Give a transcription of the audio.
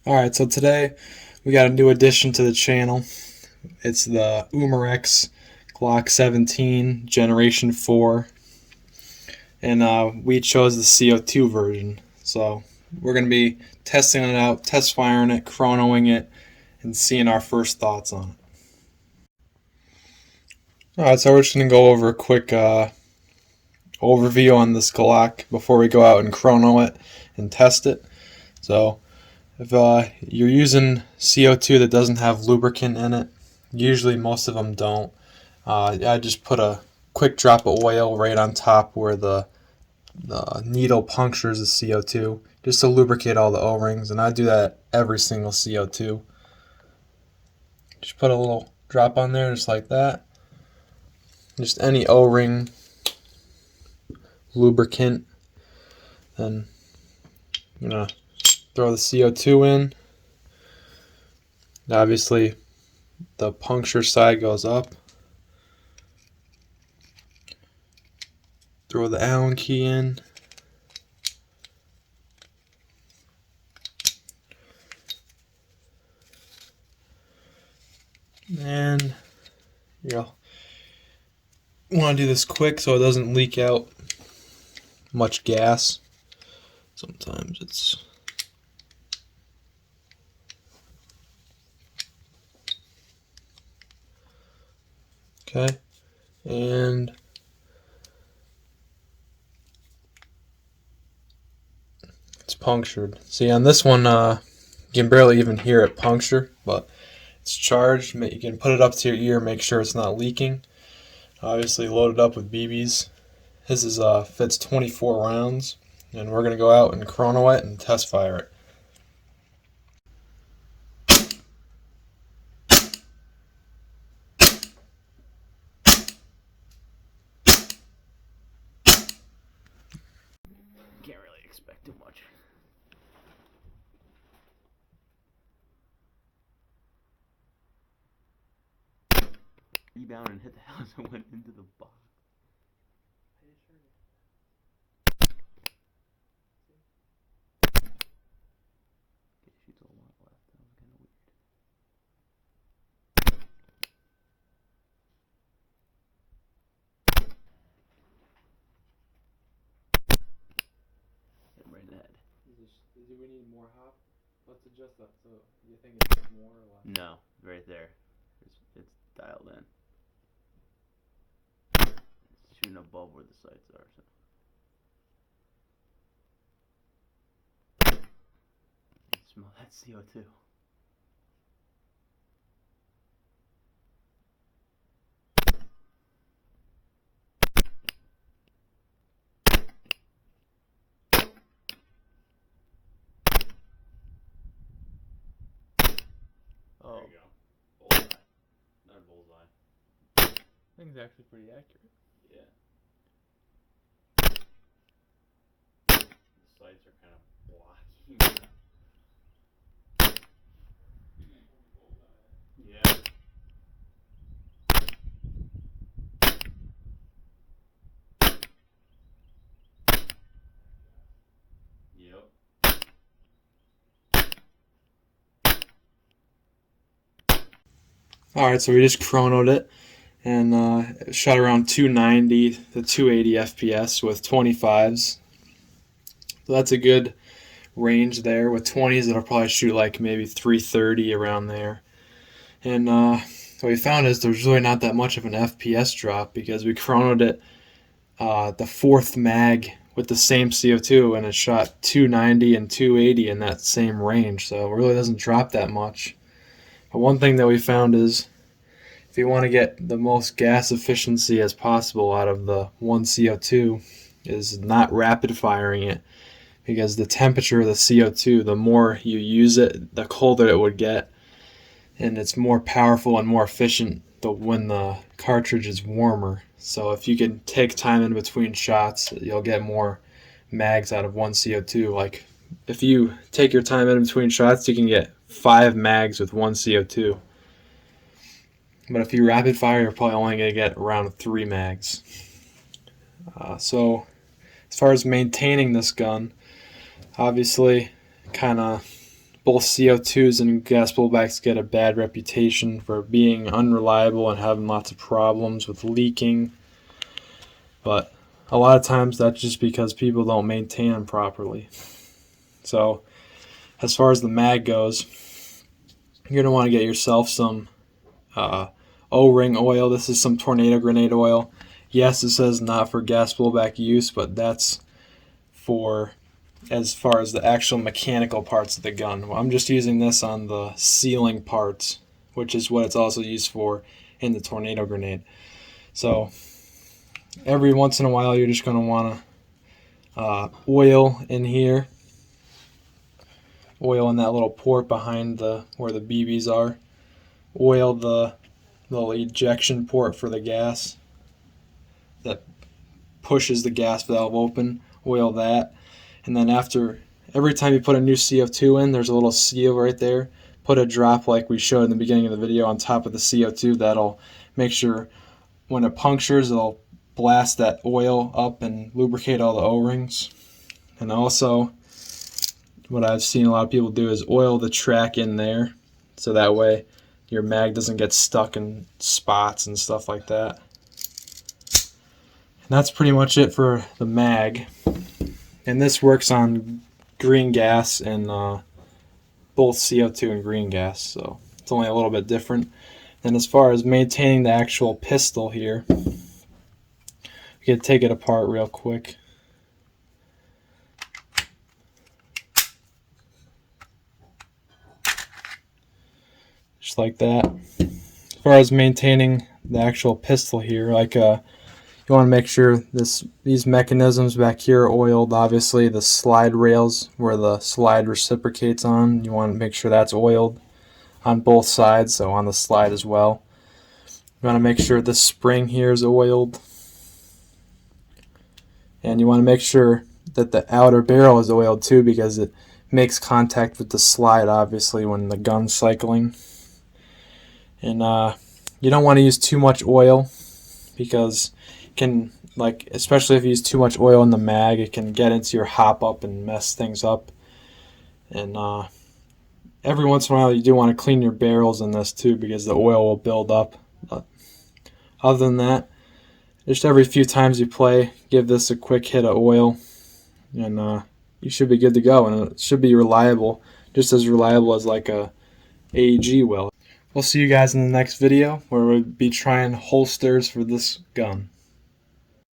Alright, so today we got a new addition to the channel. It's the Umarex Glock 17 Generation 4, and we chose the CO2 version. So we're going to be testing it out, test firing it, chronoing it, and seeing our first thoughts on it. Alright, so we're just going to go over a quick overview on this Glock before we go out and chrono it and test it. So if you're using CO2 that doesn't have lubricant in it, usually most of them don't, I just put a quick drop of oil right on top where the needle punctures the CO2 just to lubricate all the O-rings, and I do that every single CO2. Just put a little drop on there just like that. Just any O-ring lubricant, then I'm going to throw the CO2 in. Obviously the puncture side goes up. Throw the Allen key in. And you'll want to do this quick so it doesn't leak out much gas. Sometimes it's okay, and it's punctured. See, on this one, you can barely even hear it puncture, but it's charged. You can put it up to your ear, make sure it's not leaking. Obviously, load it up with BBs. His is fits 24 rounds, and we're gonna go out and chrono it and test fire it. Can't really expect too much. Rebound and hit the house and went into the box. Shoots a lot left. That was kind of weird. Hit him right in the head. Do we need more hop? Let's adjust that. So you think it's more or less? No, right there. It's dialed in. It's shooting above where the sights are. So. Smell that CO2. Oh. There you go. Bullseye. Not a bullseye. I think it's actually pretty accurate. Yeah. The sights are kind of blocking. Yeah. Yep. Alright, so we just chronoed it and it shot around 290 to 280 FPS with 25s. So that's a good range there. With 20s, it'll probably shoot like maybe 330 around there. And what we found is there's really not that much of an FPS drop because we chronoed it the fourth mag with the same CO2, and it shot 290 and 280 in that same range. So it really doesn't drop that much. But one thing that we found is if you want to get the most gas efficiency as possible out of the one CO2 is not rapid firing it, because the temperature of the CO2, the more you use it, the colder it would get, and it's more powerful and more efficient when the cartridge is warmer. So if you can take time in between shots, you'll get more mags out of one CO2. Like if you take your time in between shots, you can get 5 mags with one CO2. But if you rapid fire, you're probably only going to get around 3 mags. So as far as maintaining this gun, obviously kind of both CO2s and gas blowbacks get a bad reputation for being unreliable and having lots of problems with leaking. But a lot of times that's just because people don't maintain them properly. So as far as the mag goes, you're going to want to get yourself some O-ring oil. This is some tornado grenade oil. Yes, it says not for gas blowback use, but that's for as far as the actual mechanical parts of the gun. I'm just using this on the sealing parts, which is what it's also used for in the tornado grenade. So every once in a while you're just going to want to oil in here. Oil in that little port behind where the BBs are. Oil the little ejection port for the gas that pushes the gas valve open. Oil that. And then every time you put a new CO2 in, there's a little seal right there. Put a drop like we showed in the beginning of the video on top of the CO2. That'll make sure when it punctures, it'll blast that oil up and lubricate all the O-rings. And also, what I've seen a lot of people do is oil the track in there, so that way your mag doesn't get stuck in spots and stuff like that. And that's pretty much it for the mag. And this works on green gas and both CO2 and green gas, so it's only a little bit different. And as far as maintaining the actual pistol here, we can take it apart real quick. Just like that. As far as maintaining the actual pistol here, like you want to make sure these mechanisms back here are oiled. Obviously, the slide rails where the slide reciprocates on, you want to make sure that's oiled on both sides, so on the slide as well. You want to make sure this spring here is oiled. And you want to make sure that the outer barrel is oiled too, because it makes contact with the slide, obviously, when the gun's cycling. And you don't want to use too much oil, because it can, especially if you use too much oil in the mag, it can get into your hop up and mess things up. And every once in a while you do want to clean your barrels in this too, because the oil will build up. But other than that, just every few times you play, give this a quick hit of oil, and you should be good to go. And it should be reliable, just as reliable as like a AEG will. We'll see you guys in the next video, where we'll be trying holsters for this gun.